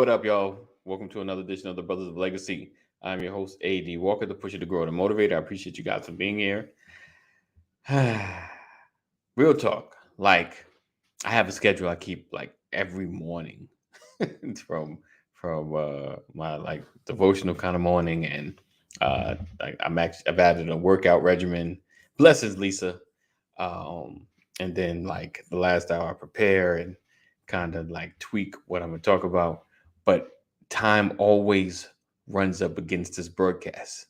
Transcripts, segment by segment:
What up, y'all? Welcome to another edition of the Brothers of Legacy. I'm your host, A.D. Walker, the pusher, the grower, the motivator. I appreciate you guys for being here. Real talk. Like, I have a schedule I keep like every morning from my like devotional kind of morning, and I've added a workout regimen. Blessings, Lisa. And then like the last hour I prepare and kind of like tweak what I'm gonna talk about. But time always runs up against this broadcast.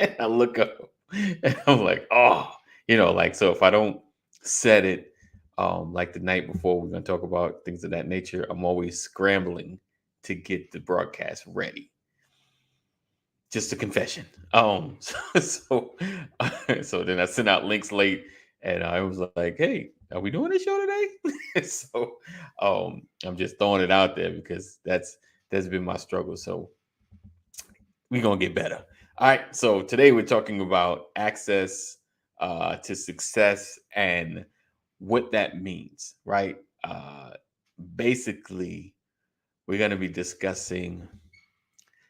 And I look up and I'm like, oh, like, so if I don't set it like the night before, we're gonna talk about things of that nature, I'm always scrambling to get the broadcast ready. Just a confession. So so then I sent out links late, and I was like, "Hey, are we doing this show today?" So I'm just throwing it out there because that's been my struggle. So we're gonna get better. All right. So today we're talking about access to success and what that means, right? Basically, we're gonna be discussing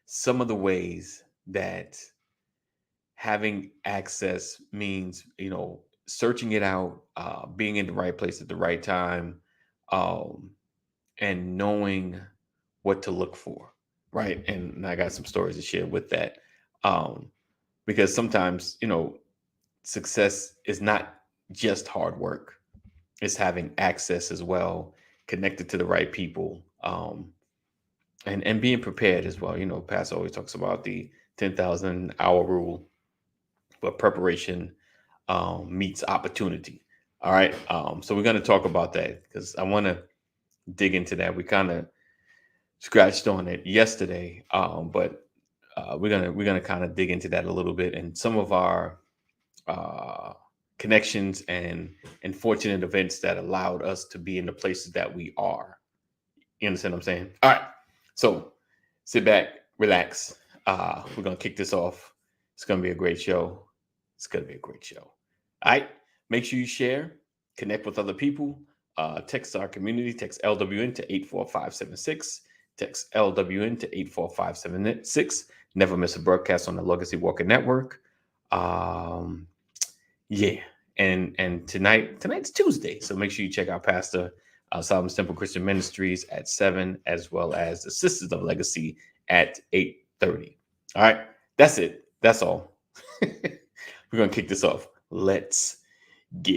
some of the ways that having access means, searching it out, being in the right place at the right time, um, and knowing what to look for, right? And I got some stories to share with that, um, because sometimes, success is not just hard work; it's having access as well, connected to the right people, and being prepared as well. Pastor always talks about the 10,000 hour rule, but preparation meets opportunity. All right. So we're going to talk about that because I want to dig into that. We kind of scratched on it yesterday, but we're gonna kind of dig into that a little bit, and some of our uh, connections and fortunate events that allowed us to be in the places that we are. You understand what I'm saying? All right. So sit back, relax. We're gonna kick this off. It's gonna be a great show. It's gonna be a great show. All right. Make sure you share, connect with other people. Text our community. Text LWN to 84576. Text LWN to 84576. Never miss a broadcast on the Legacy Walker Network. Yeah. And tonight's Tuesday, so make sure you check out Pastor Solomon's Temple Christian Ministries at 7, as well as the Sisters of Legacy at 8:30. All right, that's it. That's all. We're gonna kick this off. Let's go.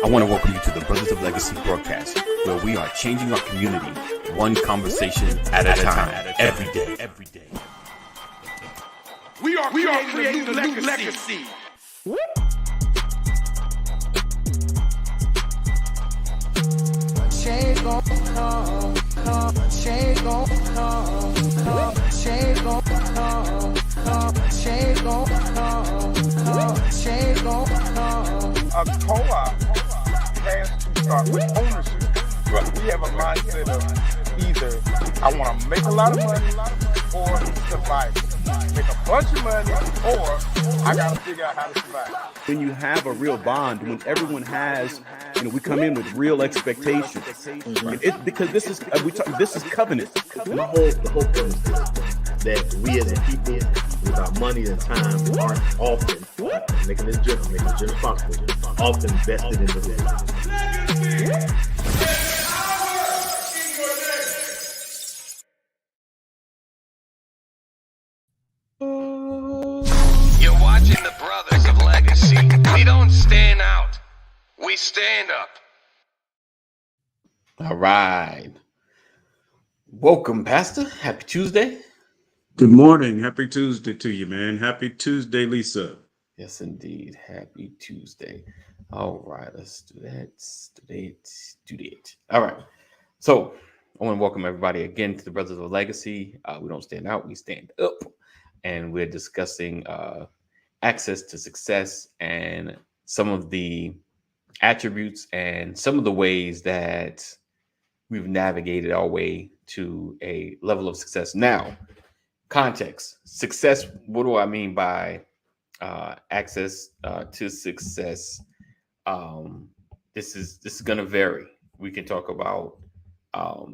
I want to welcome you to the Brothers of Legacy broadcast, where we are changing our community one conversation at a time, every day. We are creating a new legacy. Change gon' come, change gon' come, change gon' come, change gon' come, change gon' come. A co-op has to start with ownership. Right. We have a mindset of either I want to make a lot of money or survive. Make a bunch of money or I got to figure out how to survive. When you have a real bond, when everyone has, we come in with real expectations. Because this is covenant. The whole premise is that we as a people, with our money and time, aren't often making this general possible, often vested in the legacy. You're watching the Brothers of Legacy. We don't stand out. We stand up. All right. Welcome, Pastor. Happy Tuesday. Good morning. Happy Tuesday to you, man. Happy Tuesday, Lisa. Yes, indeed. Happy Tuesday. All right. Let's do that. Do that. All right. So I want to welcome everybody again to the Brothers of Legacy. We don't stand out. We stand up. And we're discussing access to success and some of the attributes and some of the ways that we've navigated our way to a level of success. Now, context. Success. What do I mean by access to success? Um, this is going to vary. We can talk about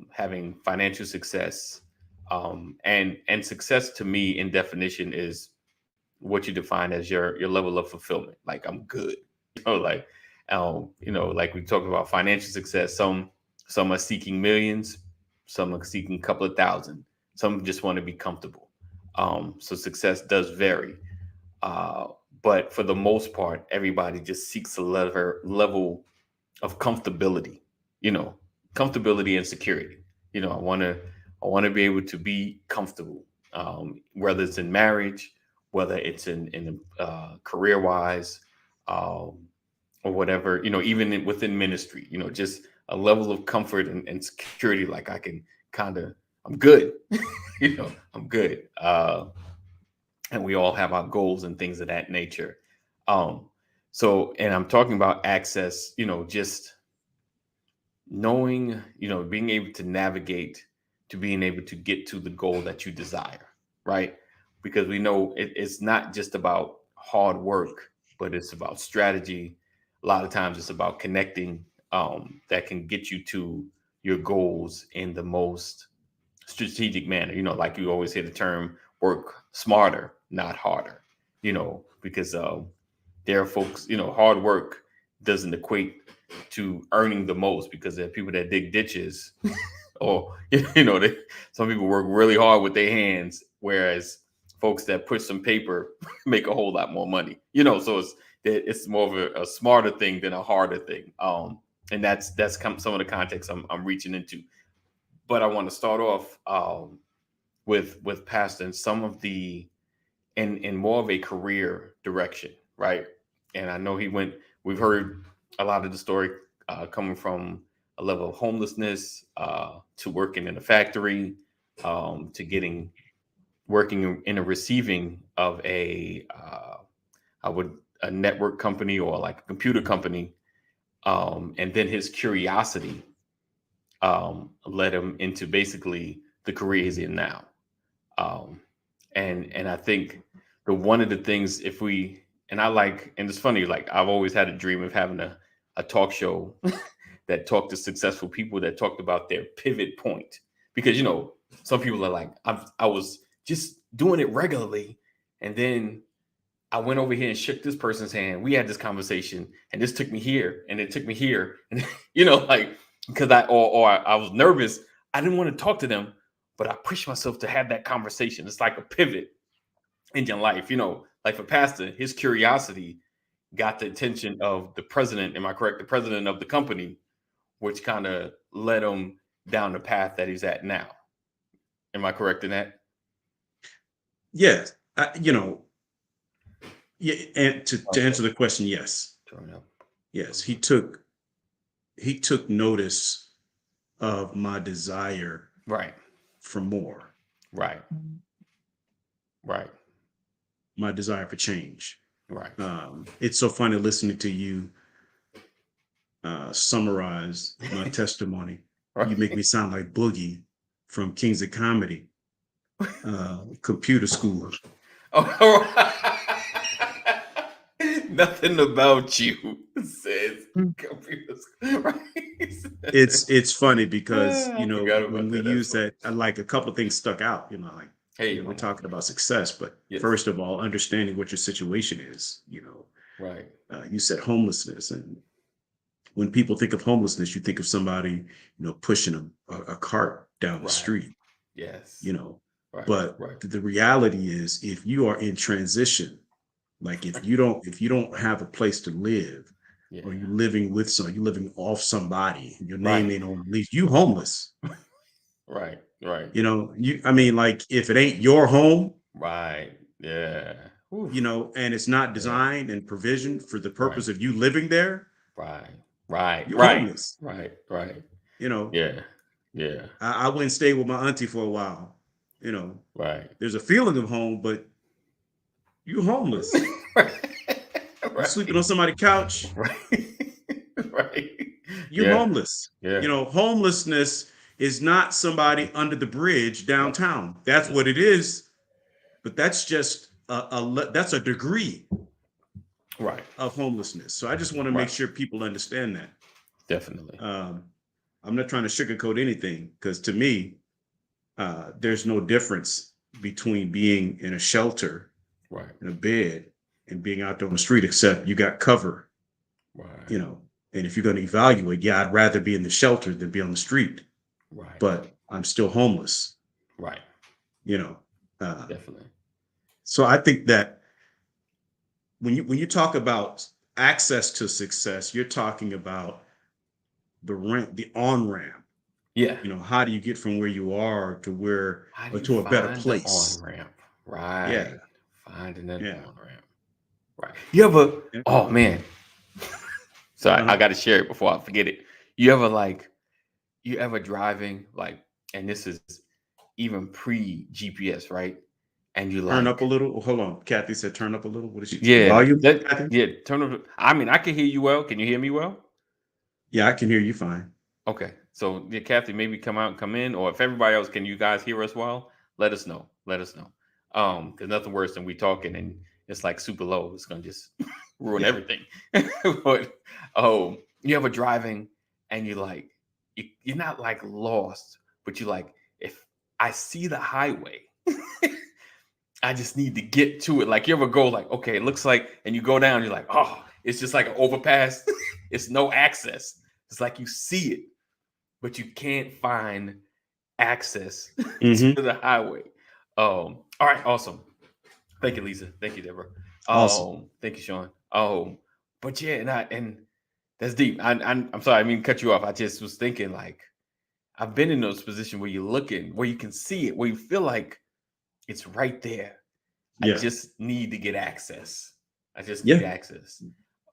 having financial success, and success to me in definition is what you define as your level of fulfillment. Like I'm good, like like we talked about financial success. Some are seeking millions, some are seeking a couple of thousand, some just want to be comfortable. So success does vary, uh, but for the most part, everybody just seeks a level of comfortability, you know, comfortability and security. I want to be able to be comfortable, whether it's in marriage, whether it's in career wise, um, or whatever, even within ministry, just a level of comfort and security. Like I can I'm good, I'm good. And we all have our goals and things of that nature. Um, and I'm talking about access, just knowing, being able to navigate to being able to get to the goal that you desire, right? Because we know it's not just about hard work, but it's about strategy. A lot of times it's about connecting, that can get you to your goals in the most strategic manner. Like you always hear the term work smarter, not harder, because there are folks, hard work doesn't equate to earning the most, because there are people that dig ditches or, some people work really hard with their hands, whereas folks that push some paper make a whole lot more money, so it's more of a smarter thing than a harder thing. And that's some of the context I'm reaching into. But I want to start off with Pastor and some of the in more of a career direction, right? And I know we've heard a lot of the story coming from a level of homelessness, to working in a factory, to working in a receiving of a network company or like a computer company. And then his curiosity led him into basically the career he's in now. Um, and I think one of the things, and it's funny, like I've always had a dream of having a talk show that talked to successful people that talked about their pivot point, because some people are like, I was just doing it regularly, and then I went over here and shook this person's hand. We had this conversation, and this took me here, and it took me here, and like, because I was nervous. I didn't want to talk to them, but I pushed myself to have that conversation. It's like a pivot in your life, like for Pastor, his curiosity got the attention of the president. Am I correct? The president of the company, which kind of led him down the path that he's at now. Am I correct in that? Yes. Yeah. And to answer the question, yes. Yes. He took notice of my desire, right, for more. Right. Right. My desire for change. Right. It's so funny listening to you summarize my testimony. Right. You make me sound like Boogie from Kings of Comedy, computer school. Oh, nothing about you says computer school. Right. It's funny because when we that. use that, like a couple of things stuck out. Like, hey, we're talking about success, but yes. First of all, understanding what your situation is. Right. You said homelessness, and when people think of homelessness, you think of somebody pushing a cart down the street. Yes. Right. But the reality is, if you are in transition, like if you don't have a place to live, or you're living with you're living off somebody, your name ain't on the lease, you homeless. Right. Right. Like if it ain't your home, right. Yeah. And it's not designed and provisioned for the purpose of you living there. Right. Right. You're right. homeless. Right. Right. Yeah. Yeah. I went and stayed with my auntie for a while. Right. There's a feeling of home, but you're homeless. You're sleeping on somebody's couch. Right. Right. You're homeless. Yeah. Homelessness is not somebody under the bridge downtown. That's what it is. but that's just that's a degree Right. of homelessness. So I just want to make Right. sure people understand that. Definitely. I'm not trying to sugarcoat anything, because to me, there's no difference between being in a shelter, Right. in a bed, and being out there on the street, except you got cover, Right. you know. And if you're going to evaluate, yeah, I'd rather be in the shelter than be on the street, Right. but I'm still homeless, Right. you know. Definitely. So I think that when you talk about access to success, you're talking about the on ramp. Yeah. You know, how do you get from where you are to where, How do or you to a better find the on place? ramp? Yeah, Right. Finding that yeah. on ramp. Right. You ever? Yeah. Oh man. Sorry, I Uh-huh. got to share it before I forget it. You ever you ever driving and this is even pre GPS, right? And you Turn up a little. Oh, hold on. Kathy said turn up a little. What is she? yeah, Volume, Kathy? yeah. Turn on. I mean, I can hear you well. Can you hear me well? Yeah, I can hear you fine. Okay. So yeah, Kathy, maybe come out and come in, or if everybody else, can you guys hear us well? Let us know. Let us know. Because nothing worse than we talking and it's like super low. It's gonna just ruin Yeah. everything. But you ever driving and you're not like lost, but you like, if I see the highway, I just need to get to it. Like you ever go like, okay, it looks like, and you go down, you're like, oh, it's just like an overpass. It's no access. It's like you see it, but you can't find access to Mm-hmm. the highway. All right, awesome. Thank you, Lisa. Thank you, Deborah. Awesome. Thank you, Sean. But yeah, and that's deep. I'm sorry, I mean cut you off. I just was thinking like I've been in those positions where you're looking, where you can see it, where you feel like it's right there. I Yeah. just need to get access. I just need Yeah. access.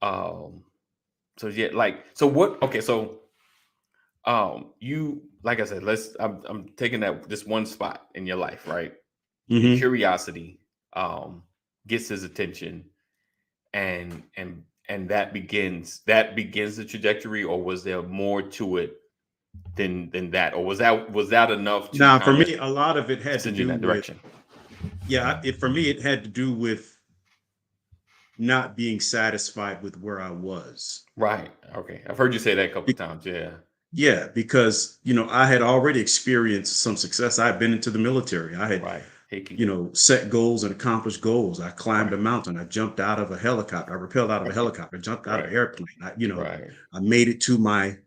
So yeah, so what? Okay, so you, like I said, I'm taking this one spot in your life, right? Your Mm-hmm. curiosity gets his attention, and that begins the trajectory, or was there more to it than that, or was that enough to Now, for kind of me, a lot of it had to send you in do that with, direction? for me, it had to do with not being satisfied with where I was. Right. Okay. I've heard you say that a couple of times. Yeah. Yeah, because, I had already experienced some success. I had been into the military. I had, Right. Hickey. set goals and accomplished goals. I climbed a Right. mountain. I jumped out of a helicopter. I rappelled out of a helicopter, jumped out of Right. an airplane. Right. I made it to my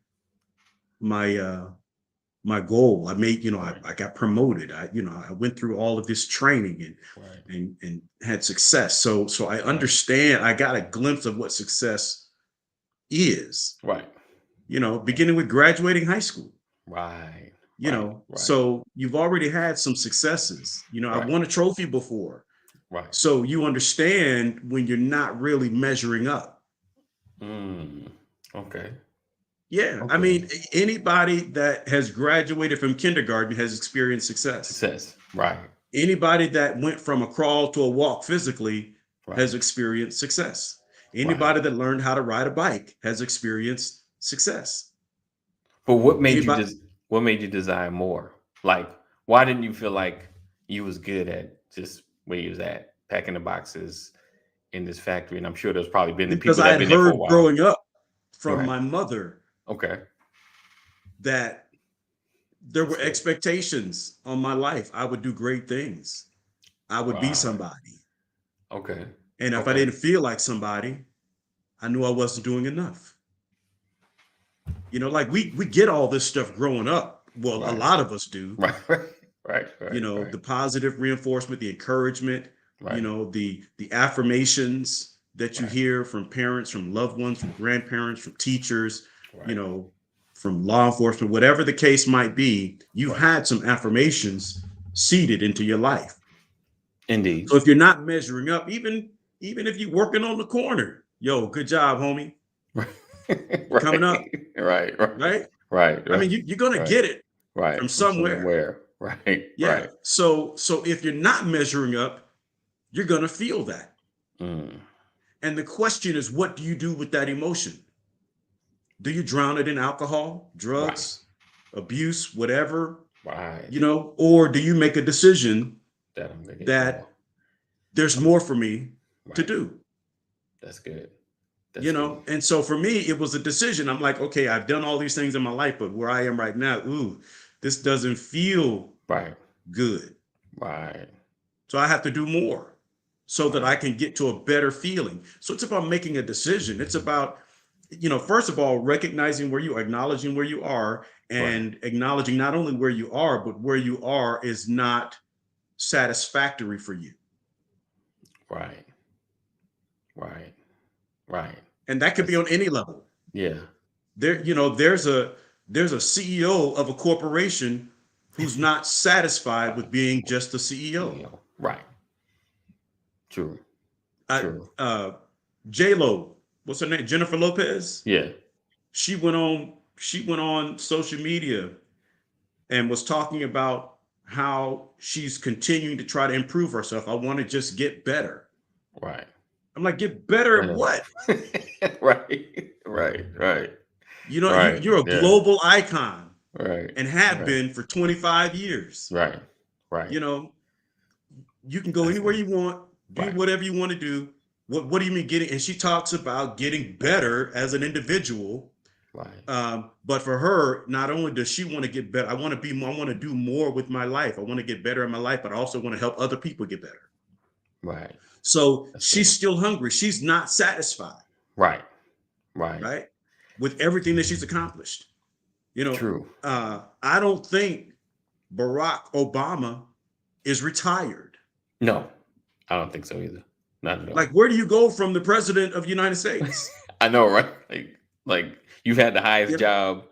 goal. I made, Right. I got promoted. I went through all of this training Right. and had success. So I understand, I got a glimpse of what success is, Right. beginning with graduating high school. Right. So you've already had some successes. I Right. won a trophy before. Right. So you understand when you're not really measuring up. Okay. Yeah. I Okay. mean, anybody that has graduated from kindergarten has experienced success. Success. Right. Anybody that went from a crawl to a walk physically Right. has experienced success. Anybody that learned how to ride a bike has experienced success. But what made Anybody, you desire more? Like, why didn't you feel like you was good at just where you was at, packing the boxes in this factory? And I'm sure there's probably been the because people I that had been there for a heard while. growing up from Right. my mother Okay. that there were expectations on my life. I would do great things. I would be Right. somebody. Okay. And if I Okay. didn't feel like somebody, I knew I wasn't doing enough. Like we get all this stuff growing up. Well, a Right. lot of us do. Right. Right. Right. The positive reinforcement, the encouragement, Right. the affirmations that you Right. hear from parents, from loved ones, from grandparents, from teachers, Right. from law enforcement, whatever the case might be, you've Right. had some affirmations seeded into your life. Indeed. So if you're not measuring up, even if you're working on the corner, yo, good job, homie. Right. Coming up. Right. Right? Right. I mean, you're gonna Right. get it Right. from somewhere. Right. Yeah. Right. So if you're not measuring up, you're gonna feel that. And the question is, what do you do with that emotion? Do you drown it in alcohol, drugs, abuse, whatever? Right. Or do you make a decision That I'm gonna get that more. there's more for me to Right. do. That's good. That's You good. know, and so for me, it was a decision. I'm like, okay, I've done all these things in my life, but where I am right now, this doesn't feel Right. good. Right. So I have to do more so that Right. I can get to a better feeling. So it's about making a decision. It's about, first of all, recognizing where you are, acknowledging where you are, Right. and acknowledging not only where you are, but where you are is not satisfactory for you. Right. Right. Right. And that could be That's, on any level. yeah. There's a CEO of a corporation who's not satisfied with being just a CEO. Right. True. I, True. J-Lo, what's her name? Jennifer Lopez. Yeah. She went on social media and was talking about how she's continuing to try to improve herself. I want to just get better. Right. I'm like, get better at what? Right. Right. Right. Right. You're a Yeah. global icon Right. and have Right. been for 25 years. Right. Right. You can go That's anywhere good. you want, do Right. whatever you want to do. What do you mean getting? And she talks about getting better as an individual. Right. But for her, not only does she want to get better, I want to do more with my life. I want to get better in my life, but I also want to help other people get better. Right. So That's she's good. still hungry. She's not satisfied, Right. Right. right? With everything that she's accomplished. True. I don't think Barack Obama is retired. No, I don't think so either. Not at all. Like, where do you go from the president of the United States? I know, right? Like you've had the highest Yeah. job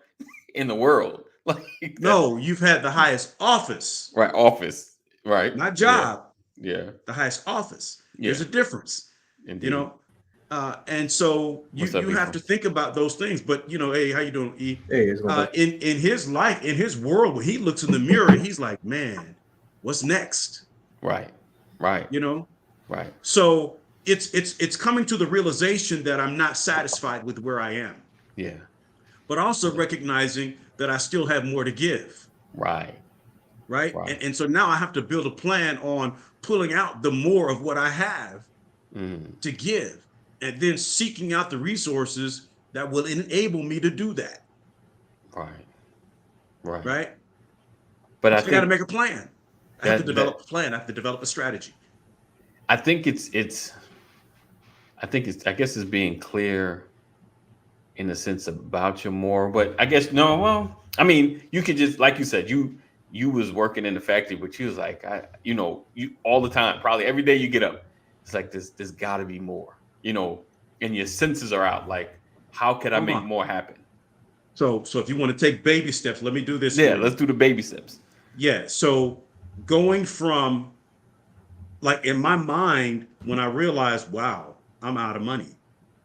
in the world. Like No, you've had the highest office, right, office, right? not job. Yeah. The highest office. Yeah. There's a difference, Indeed. and so you What's up, have Ephraim? to think about those things. But hey, how you doing, E? Hey, it's going In his life, in his world, when he looks in the mirror, he's like, man, what's next? Right. Right. Right. So it's coming to the realization that I'm not satisfied with where I am, Yeah. but also recognizing that I still have more to give. Right. Right. Right. And so now I have to build a plan on pulling out the more of what I have to give, and then seeking out the resources that will enable me to do that. Right. Right. Right. But So I got to make a plan. I have to that- develop a plan. I have to develop a strategy. I think I guess it's being clear in the sense about your more, but I guess no, well, I mean, you could just, like you said, you was working in the factory, but you was like, you all the time, probably every day you get up, it's like there's gotta be more, and your senses are out. Like, how could I make more happen? So if you want to take baby steps, let me do this. Yeah, let's do the baby steps. Yeah. So going from, like, in my mind, when I realized, wow, I'm out of money.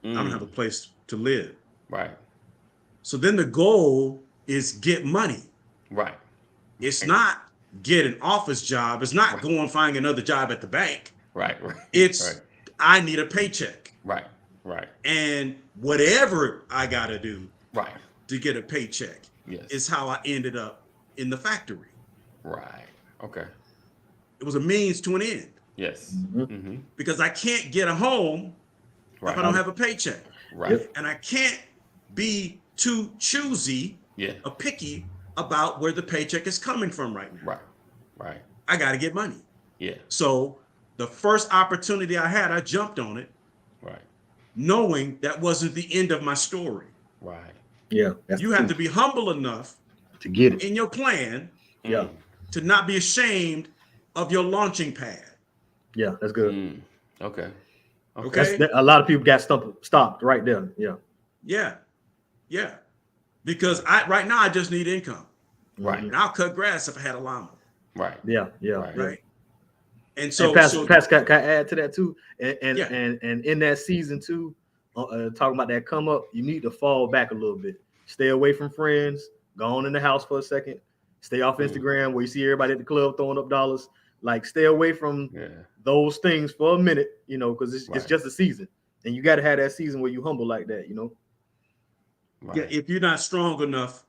I don't have a place to live. Right. So then the goal is get money. Right. It's not get an office job. It's not go and find another job at the bank. Right. It's right. I need a paycheck. Right. Right. And whatever I got to do Right. to get a paycheck Yes. is how I ended up in the factory. Right. Okay. It was a means to an end, Yes. because I can't get a home if I don't have a paycheck. Right. And I can't be too choosy, Yeah. picky about where the paycheck is coming from right now. Right. Right. I got to get money. Yeah. So the first opportunity I had, I jumped on it, Right. knowing that wasn't the end of my story. Right. Yeah. You have to be humble enough to get it. in your plan Yeah. to not be ashamed of your launching pad. Yeah, that's good. Okay. Okay. A lot of people got stopped right there. Yeah. Yeah. Yeah. Because right now I just need income. Right. And I'll cut grass if I had a llama. Right. Yeah. Yeah. Right. Right. And so, And Pascal, can I add to that too? And Yeah. and in that season too, talking about that come up, you need to fall back a little bit. Stay away from friends. Go on in the house for a second. Stay off Instagram where you see everybody at the club throwing up dollars. Like, stay away from those things for a minute, because it's just a season, and you got to have that season where you humble like that, Right. yeah, if you're not strong enough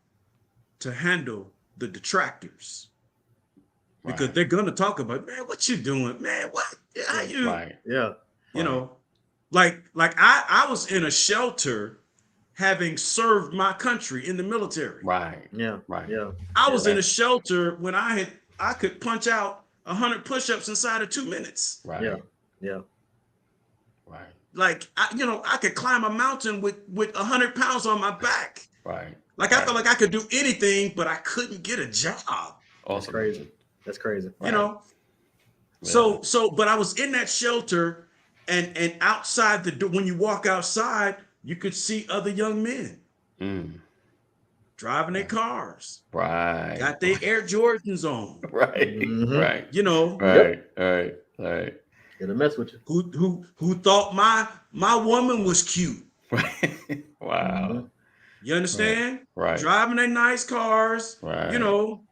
to handle the detractors, because they're gonna talk about, man, what you doing, man? What? How you? Right. Yeah. You know, like I was in a shelter, having served my country in the military. Right. Yeah. Right. Yeah. I was in a shelter when I could punch out 100 push-ups inside of 2 minutes. Right. Yeah. Yeah. Right. Like I could climb a mountain with 100 pounds on my back. Right. Like I felt like I could do anything, but I couldn't get a job. That's Awesome. crazy. That's crazy. You know. Yeah. So, but I was in that shelter, and outside the door, when you walk outside, you could see other young men driving their cars. Right. Got their Air Jordans on. Right. Mhm. Right. You know. Right. Right. Right. Gonna mess with you. Who thought my woman was cute. Right. Wow. Mhm. You understand? Right. Driving their nice cars. Right. You know.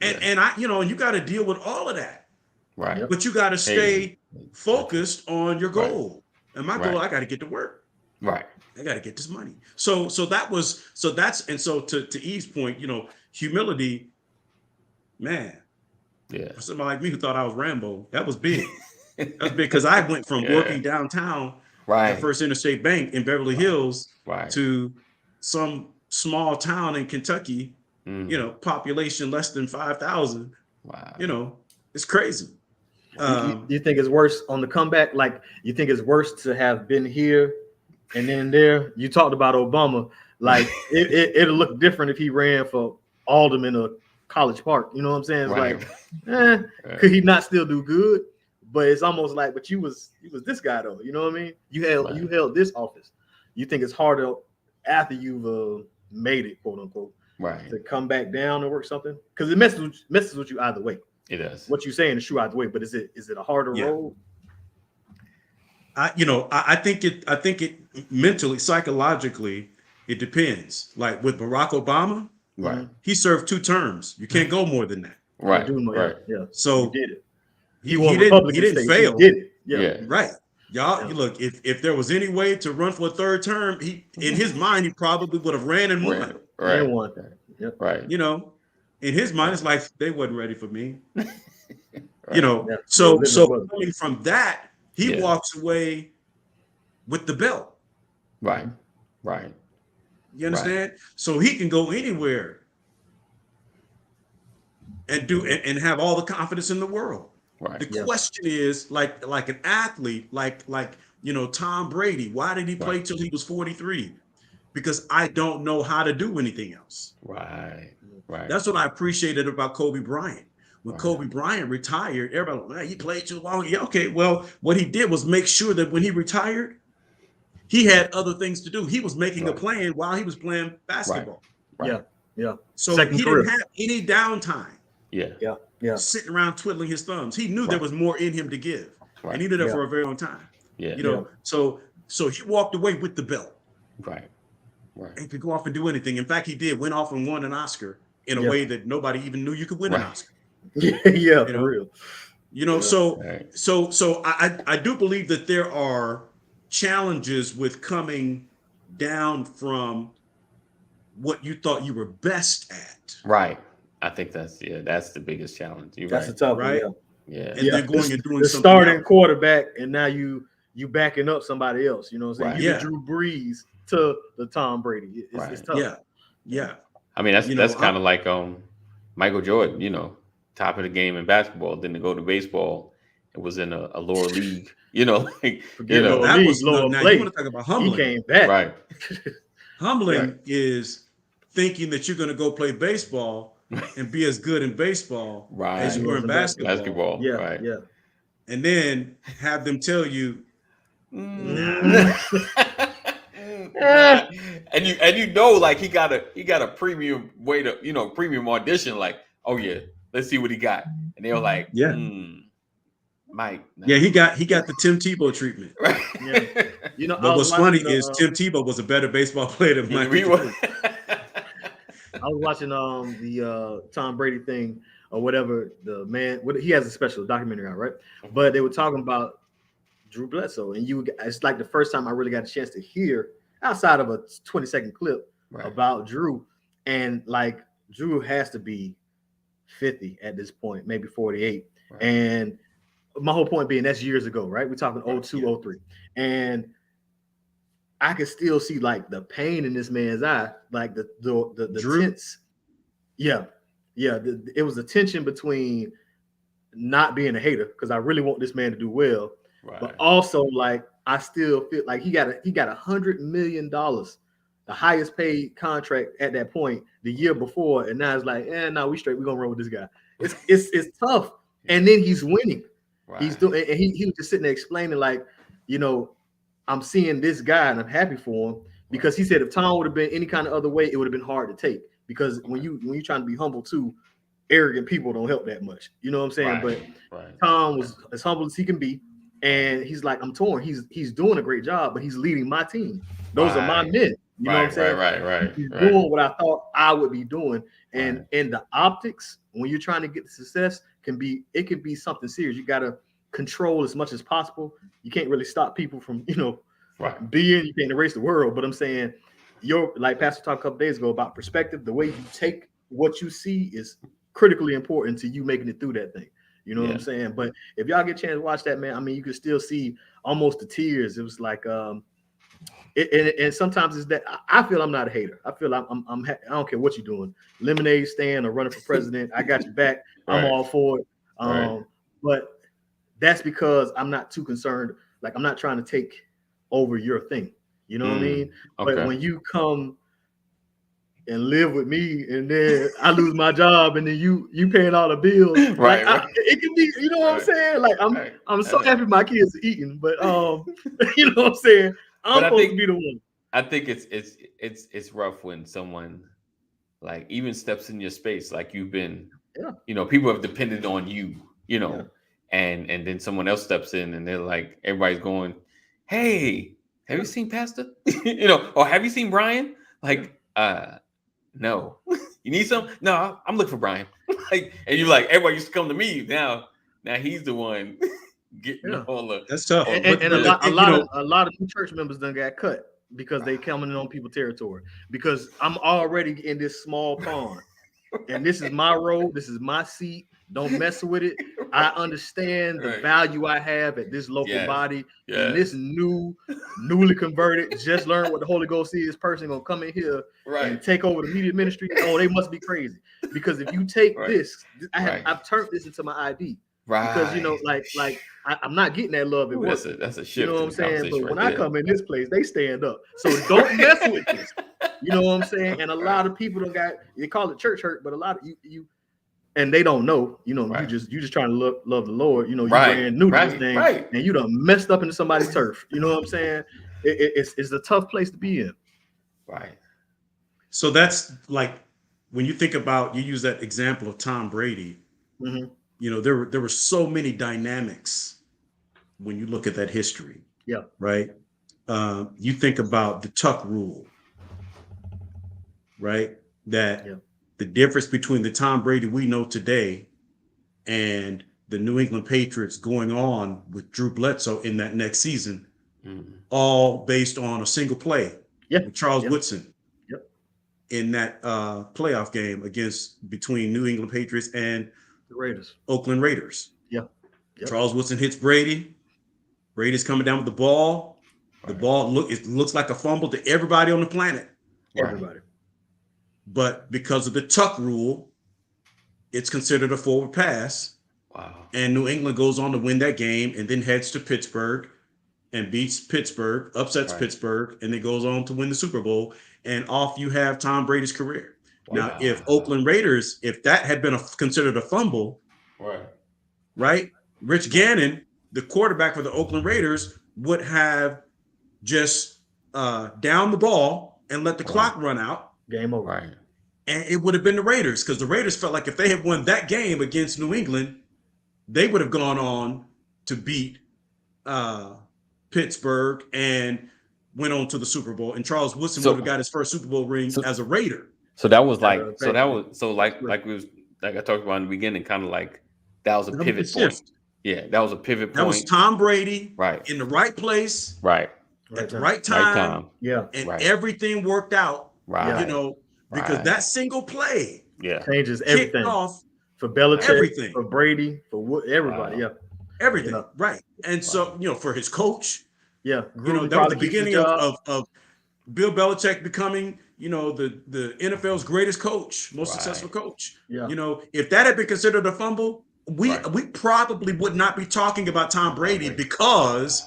And I, you got to deal with all of that. Right. Yep. But you got to stay focused on your goal. And my goal, Right. I got to get to work. Right. I got to get this money. So to Eve's point, humility, man. Yeah. For somebody like me who thought I was Rambo, that was big. That's big because I went from working downtown at First Interstate Bank in Beverly Hills to some small town in Kentucky, population less than 5,000. Wow. It's crazy. Do you think it's worse on the comeback? Like, you think it's worse to have been here and then there? You talked about Obama. Like, it'll look different if he ran for alderman of College Park. You know what I'm saying? It's like, could he not still do good? But it's almost like, but you was this guy though. You know what I mean? You held this office. You think it's harder after you've made it, quote unquote, to come back down and work something? Because it messes with you either way. It does. What you're saying is true either way, but is it a harder road? I think it mentally, psychologically, it depends. Like with Barack Obama, he served 2 terms. You can't go more than that. Right. Right. Yeah. So he did it. He didn't fail. He did it. Yeah. Right. Y'all, look, if there was any way to run for a 3rd term, in his mind, he probably would have ran and won. Right. And won. Yep. Right. In his mind, it's like they wasn't ready for me. Right. So coming from that, he walks away with the belt. Right. Right. You understand? So he can go anywhere and do and have all the confidence in the world. Right. The question is, like an athlete, like Tom Brady. Why did he play till he was 43? Because I don't know how to do anything else. Right. Right. That's what I appreciated about Kobe Bryant. When Kobe Bryant retired, everybody was like, man, he played too long. Yeah, okay. Well, what he did was make sure that when he retired, he had other things to do. He was making a plan while he was playing basketball. Right. Yeah. So he didn't have any downtime. Yeah. Sitting around twiddling his thumbs. He knew there was more in him to give. And he did it for a very long time. So he walked away with the belt. Right. Right. And could go off and do anything. In fact, he did went off and won an Oscar in a way that nobody even knew you could win an Oscar. Yeah, for real. So I do believe that there are challenges with coming down from what you thought you were best at. Right. I think that's the biggest challenge. That's a tough one, right? Yeah. And then going and doing the something starting else. quarterback, and now you backing up somebody else. You know what I'm saying? Right. You Drew Brees to the Tom Brady. It's tough. Yeah. I mean, that's kind of like Michael Jordan, top of the game in basketball, then to go to baseball, it was in a lower league, That was lower. Now you want to talk about humbling. He came back. Right. Humbling is thinking that you're going to go play baseball and be as good in baseball as you were in basketball. Yeah. Right. Yeah. And then have them tell you, and like he got a premium way to premium audition, like, oh yeah, let's see what he got. And they were like, Mike. No. Yeah, he got the Tim Tebow treatment. Right. Yeah. But what's funny is Tim Tebow was a better baseball player than Michael Jordan. I was watching the Tom Brady thing or whatever. The man, he has a special documentary out, right? But they were talking about Drew Bledsoe, and it's like the first time I really got a chance to hear outside of a 20-second clip about Drew, and like Drew has to be 50 at this point, maybe 48. Right. And my whole point being that's years ago, right? We're talking 02, 03. And I could still see like the pain in this man's eye, like the tense. Yeah. It was a tension between not being a hater because I really want this man to do well, but also like I still feel like he got $100 million, the highest paid contract at that point the year before, and now it's like, no, we straight. We're gonna roll with this guy. It's tough, and then he's winning. Right. He's doing, and he was just sitting there explaining like, I'm seeing this guy and I'm happy for him because he said if Tom would have been any kind of other way, it would have been hard to take because when you're trying to be humble too, arrogant people don't help that much. You know what I'm saying? But Tom was as humble as he can be, and he's like, I'm torn. He's doing a great job, but he's leading my team. Those are my men. You know what I'm saying? Right. He's doing what I thought I would be doing, and the optics when you're trying to get the success can be something serious. You got to control as much as possible. You can't really stop people from being. You can't erase the world, but I'm saying like Pastor talked a couple days ago about perspective. The way you take what you see is critically important to you making it through that thing. You know what I'm saying? But if y'all get a chance to watch that, man, I mean, you can still see almost the tears. It was like, and sometimes it's that I feel I'm not a hater. I feel I don't care what you're doing, lemonade stand or running for president. I got your back. I'm all for it. But that's because I'm not too concerned. Like I'm not trying to take over your thing. You know what I mean? Okay. But when you come and live with me, and then I lose my job, and then you paying all the bills, it can be, you know what I'm saying? Like I'm so happy my kids are eating, but you know what I'm saying? I'm supposed to be the one. I think it's rough when someone like even steps in your space, like you've been, people have depended on you, and then someone else steps in, and they're like, everybody's going, hey, have you seen Pastor? Or have you seen Brian? Like, no. You need some? No, I'm looking for Brian. And you're like, everybody used to come to me. Now he's the one getting all the. That's tough. And a lot of new church members done got cut because they coming in on people territory. Because I'm already in this small pond, and this is my road. This is my seat. Don't mess with it. I understand the value I have at this local body. And this newly converted, just learned what the Holy Ghost is person gonna come in here and take over the media ministry. Oh, they must be crazy. Because if you take this, I've turned this into my ID. Right. Because like I'm not getting that love at work. That's a shift. You know what I'm saying? But when I come in this place, they stand up. So don't mess with this. You know what I'm saying? And a lot of people they call it church hurt, but a lot of you and they don't know, you just trying to love the Lord, you brand new to this thing, and you done messed up into somebody's turf. You know what I'm saying? It's a tough place to be in. Right. So that's like when you think about, you use that example of Tom Brady. Mm-hmm. There were so many dynamics when you look at that history. Yeah. Right. You think about the Tuck rule, right? That. Yeah. The difference between the Tom Brady we know today and the New England Patriots going on with Drew Bledsoe in that next season, all based on a single play with Charles Woodson in that playoff game between New England Patriots and the Raiders, Oakland Raiders. Yeah. Charles Woodson hits Brady. Brady's coming down with the ball. The ball looks like a fumble to everybody on the planet. Everybody. But because of the Tuck rule, it's considered a forward pass. Wow. And New England goes on to win that game and then heads to Pittsburgh and beats Pittsburgh, upsets Pittsburgh, and then goes on to win the Super Bowl. And off you have Tom Brady's career. Wow. Now, if Oakland Raiders, if that had been considered a fumble, right? Rich Gannon, the quarterback for the Oakland Raiders, would have just down the ball and let the clock run out. Game over. Right. And it would have been the Raiders, because the Raiders felt like if they had won that game against New England, they would have gone on to beat Pittsburgh and went on to the Super Bowl. And Charles Woodson would have got his first Super Bowl ring as a Raider. So that was like, like I talked about in the beginning, kind of like that was a pivot point. Yeah, that was a pivot point. That was Tom Brady, right, in the right place, right, at the right time. Yeah, and everything worked out. Right. Because that single play changes everything. Kicked off for Belichick, Everything. for Brady, for everybody. Wow. Everything. Yeah. Right. And so, for his coach, Yeah, that was the probably keeps his beginning job. of Bill Belichick becoming, the NFL's greatest coach, most successful coach. Yeah. If that had been considered a fumble, we Right. probably would not be talking about Tom Brady because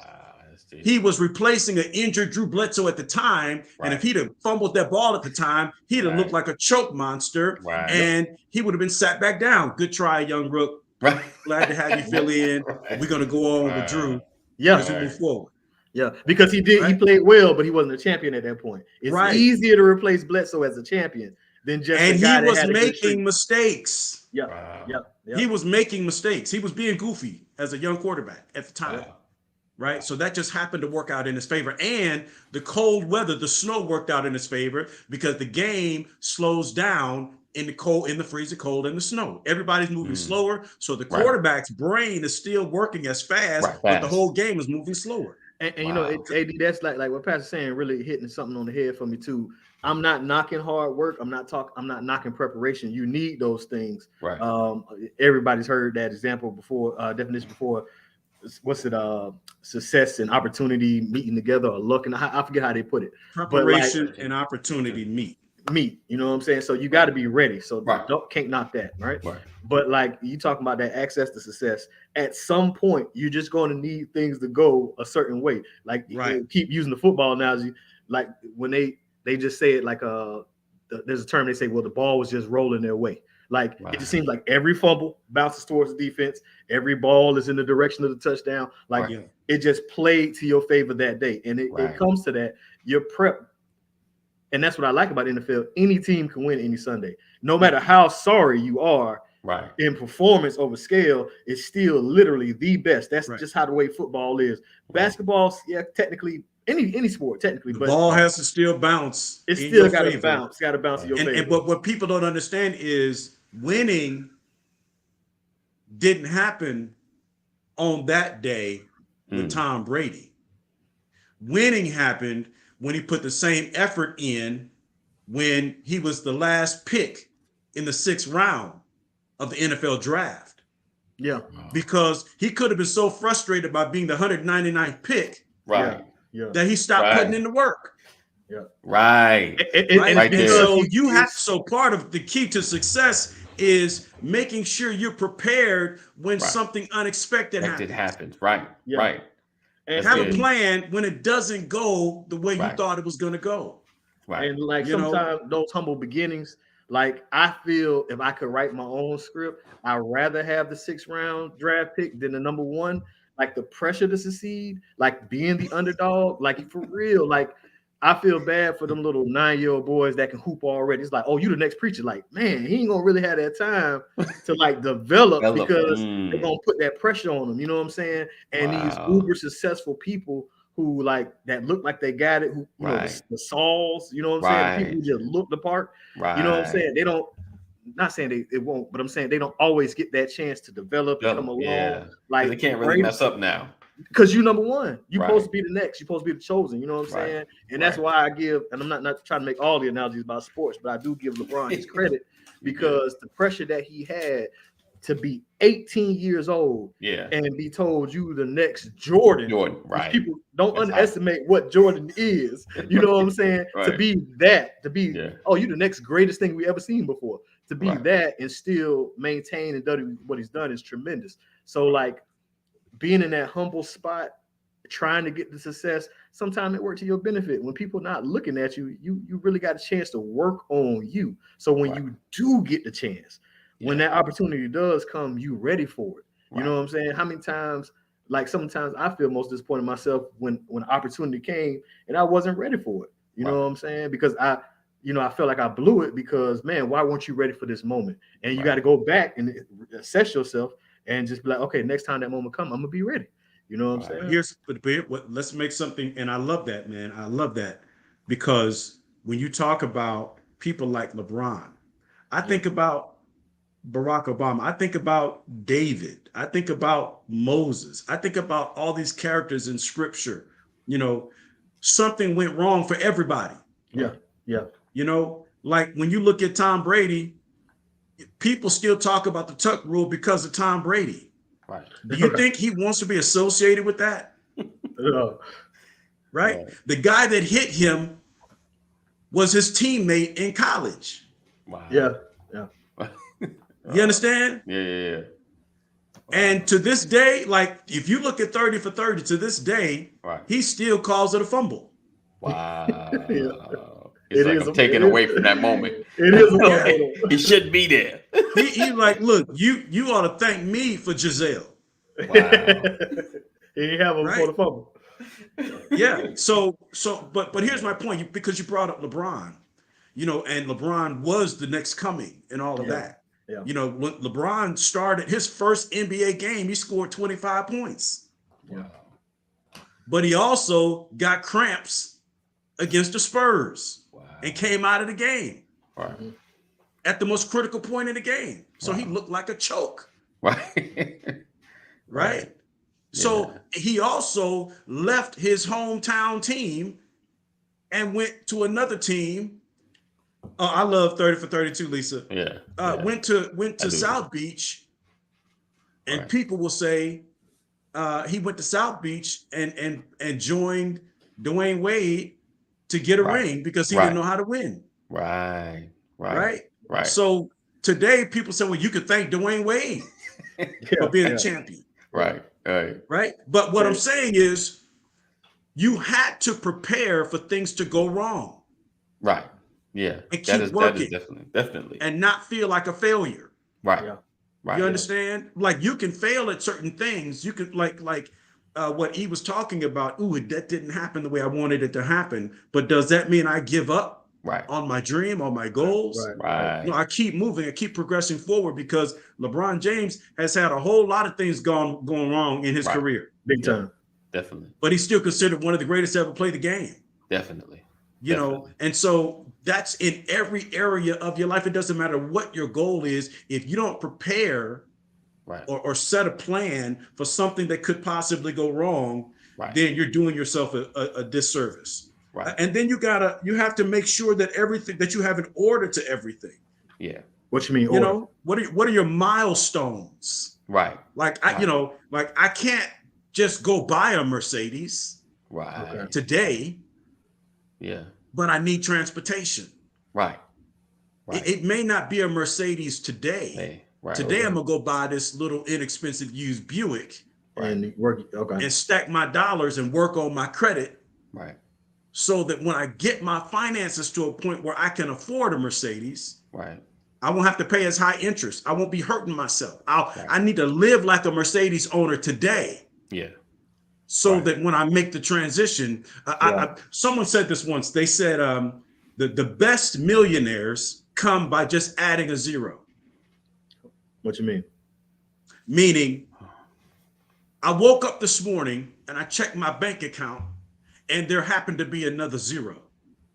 he was replacing an injured Drew Bledsoe at the time. And if Right. he'd have fumbled that ball at the time, he'd have looked like a choke monster Right. and he would have been sat back down. Good try, young Rook. Right. Glad to have you fill in. But we're going to go on with Drew as we move forward. Yeah, because he played well, but he wasn't a champion at that point. It's easier to replace Bledsoe as a champion than just a guy that had a good streak. Making mistakes. Yeah, Wow. yeah. He was making mistakes. He was being goofy as a young quarterback at the time. Wow. Right. So that just happened to work out in his favor. And the cold weather, the snow worked out in his favor because the game slows down in the cold, in the freezing cold and the snow. Everybody's moving slower. So the quarterback's brain is still working as fast, but the whole game is moving slower. And AD, that's like what Pastor's saying, really hitting something on the head for me too. I'm not knocking hard work. I'm not knocking preparation. You need those things. Right. Everybody's heard that example before, definition before. What's it? Success and opportunity meeting together, or luck, and I forget how they put it. Preparation and opportunity meet. You know what I'm saying? So you got to be ready. So can't knock that, right? But like you talking about that access to success, at some point you're just going to need things to go a certain way. Like keep using the football analogy. Like when they just say it like there's a term they say, well, the ball was just rolling their way. Like it just seems like every fumble bounces towards the defense. Every ball is in the direction of the touchdown. Like it just played to your favor that day. And it comes to that, your prep. And that's what I like about NFL. Any team can win any Sunday. No matter how sorry you are in performance over scale, it's still literally the best. That's just how the way football is. Basketball, technically, any sport, technically. The ball has to still bounce. It's still got to bounce. It's got to bounce in your favor. But what people don't understand is winning didn't happen on that day with Tom Brady. Winning happened when he put the same effort in when he was the last pick in the 6th round of the NFL draft. Yeah. Because he could have been so frustrated by being the 199th pick that he stopped putting in the work. Yeah. Right. So part of the key to success is making sure you're prepared when something unexpected happens. Right. Right. And have a plan when it doesn't go the way you thought it was going to go. Right. And like sometimes those humble beginnings, like I feel if I could write my own script, I'd rather have the 6th round draft pick than the number 1. Like the pressure to succeed, like being the underdog, like for real, like I feel bad for them little 9-year-old boys that can hoop already. It's like, oh, you the next preacher. Like, man, he ain't gonna really have that time to like develop because they're gonna put that pressure on them. You know what I'm saying? And these uber successful people who like that look like they got it, who you know the Sauls, you know what I'm saying? People who just look the part. You know what I'm saying? They don't. Not saying it won't, but I'm saying they don't always get that chance to develop and come along. Like they can't really mess up now. Because you're number 1. You're supposed to be the next. You're supposed to be the chosen. You know what I'm saying? And that's why I give, and I'm not trying to make all the analogies about sports, but I do give LeBron his credit because the pressure that he had to be 18 years old and be told you the next Jordan. People don't underestimate what Jordan is. You know what I'm saying? To be you the next greatest thing we ever seen before. To be that and still maintain and do what he's done is tremendous. So like being in that humble spot, trying to get the success, sometimes it works to your benefit. When people not looking at you, you really got a chance to work on you. So when you do get the chance, when that opportunity does come, you ready for it. You know what I'm saying? How many times, like sometimes I feel most disappointed in myself when opportunity came and I wasn't ready for it. You know what I'm saying? Because I feel like I blew it because, man, why weren't you ready for this moment? And you got to go back and assess yourself and just be like, okay, next time that moment comes, I'm going to be ready. You know what I'm saying? Let's make something. And I love that, man. I love that because when you talk about people like LeBron, I think about Barack Obama. I think about David. I think about Moses. I think about all these characters in scripture. You know, something went wrong for everybody. Yeah. You know, like when you look at Tom Brady, people still talk about the tuck rule because of Tom Brady. Right. Do you think he wants to be associated with that? No. Right? Right. The guy that hit him was his teammate in college. Wow. Yeah. You understand? Yeah. And to this day, like if you look at 30 for 30, to this day, Right. he still calls it a fumble. Wow. It It's like is I'm taken away from that moment. It is a Yeah. fumble. He shouldn't be there. He like, look, you ought to thank me for Giselle. Wow. He didn't have him Right. before the fumble. Yeah. But here's my point, because you brought up LeBron, and LeBron was the next coming and all of that. Yeah. When LeBron started his first NBA game, he scored 25 points. Wow. But he also got cramps against the Spurs and came out of the game Right. at the most critical point in the game. So he Wow. looked like a choke. Right. Right. So he also left his hometown team and went to another team. I love 30 for 32, Lisa. Yeah. Went to do. South Beach, and Right. people will say he went to South Beach and joined Dwayne Wade to get a Right. ring because he Right. didn't know how to win. Right. Right. Right. So today people say, well, you could thank Dwayne Wade for being a champion. Right. Right. But what I'm saying is you had to prepare for things to go wrong. Right. Yeah. And That keep is working. definitely. And not feel like a failure. Right. Yeah. Right. You understand? Like you can fail at certain things. You could like what he was talking about. Ooh, that didn't happen the way I wanted it to happen. But does that mean I give up Right. on my dream, on my goals? Right. No, I keep moving. I keep progressing forward because LeBron James has had a whole lot of things going wrong in his career. Big time. Definitely. But he's still considered one of the greatest to ever play the game. Definitely. You know, and so that's in every area of your life. It doesn't matter what your goal is. If you don't prepare or set a plan for something that could possibly go wrong, then you're doing yourself a disservice. Right. And then you have to make sure that you have an order to everything. Yeah. What you mean? You know, what are your milestones? Right. Like I can't just go buy a Mercedes today. Yeah. But I need transportation. Right. It may not be a Mercedes today. Today I'm gonna go buy this little inexpensive used Buick and work and stack my dollars and work on my credit. Right. So that when I get my finances to a point where I can afford a Mercedes, I won't have to pay as high interest. I won't be hurting myself. I need to live like a Mercedes owner today. Yeah. So that when I make the transition, someone said this once. They said the best millionaires come by just adding a zero. What you mean? Meaning, I woke up this morning and I checked my bank account, and there happened to be another zero.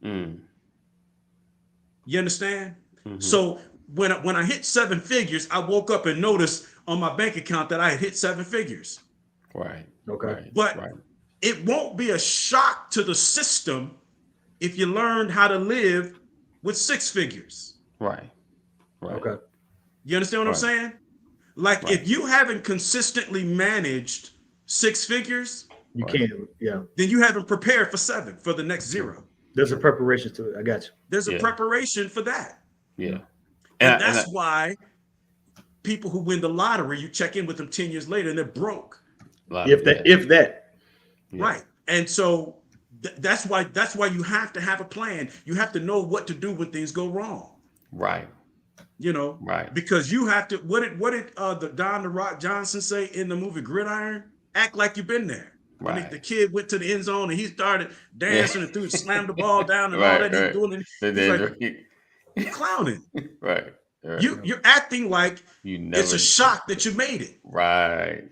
You understand? Mm-hmm. So when I hit 7 figures, I woke up and noticed on my bank account that I had hit 7 figures. Right. Okay. But it won't be a shock to the system if you learned how to live with 6 figures. Right. Okay. You understand what I'm saying? Like if you haven't consistently managed 6 figures, you can't. Yeah. Then you haven't prepared for 7 for the next 0. There's a preparation to it. I got you. There's a preparation for that. Yeah. And that's why people who win the lottery, you check in with them 10 years later and they're broke. If that. Yeah. Right. And so that's why you have to have a plan. You have to know what to do when things go wrong. Right. You know, because you have to. What did the Don the Rock Johnson say in the movie Gridiron? Act like you've been there. When the kid went to the end zone and he started dancing and slammed the ball down and all that. He's doing it. He's like, you're clowning. Right. You're acting like it's a shock that you made it. Right.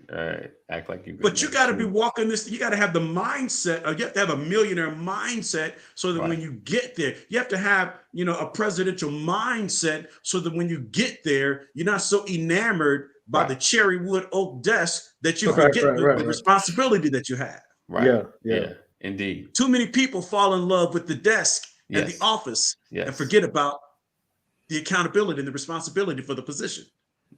Act like you. But you got to be walking this. You got to have the mindset. You have to have a millionaire mindset so that when you get there, you have to have a presidential mindset so that when you get there, you're not so enamored by the cherry wood oak desk that you forget the responsibility that you have. Right. Yeah. Indeed. Too many people fall in love with the desk at the office and forget about the accountability and the responsibility for the position.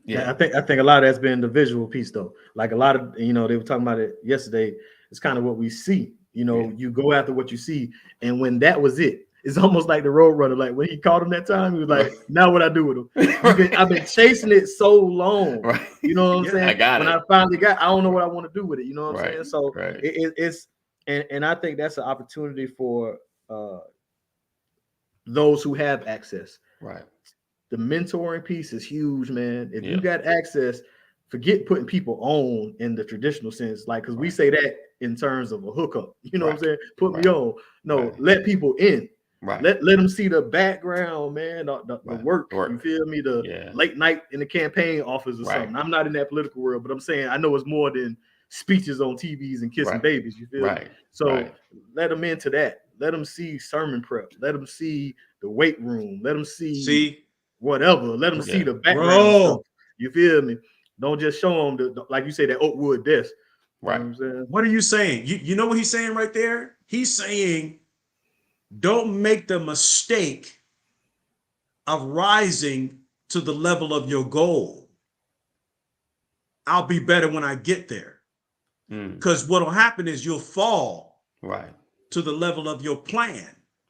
Yeah, I think a lot of that's been the visual piece though. Like a lot of, they were talking about it yesterday. It's kind of what we see. You go after what you see, and when that was it, it's almost like the Roadrunner. Like when he caught him that time, he was like, "Now what I do with him? I've been chasing it so long. Right. You know what I'm saying? I got when it. I finally got, I don't know what I want to do with it. You know what I'm saying? So right. it's and I think that's an opportunity for those who have access. Right. The mentoring piece is huge, man. If you got access, forget putting people on in the traditional sense, like because we say that in terms of a hookup. You know what I'm saying? Put me on. No, let people in. Right. Let them see the background, man. The work. You feel me? The late night in the campaign office or something. I'm not in that political world, but I'm saying I know it's more than speeches on TVs and kissing babies. You feel me? So let them into that. Let them see sermon prep. Let them see the weight room. Let them see whatever. Let them see the background stuff. You feel me? Don't just show them the like you say, that oak wood desk. Right. You know what I'm saying? What are you saying? You know what he's saying right there? He's saying, don't make the mistake of rising to the level of your goal. I'll be better when I get there. Because what'll happen is you'll fall to the level of your plan.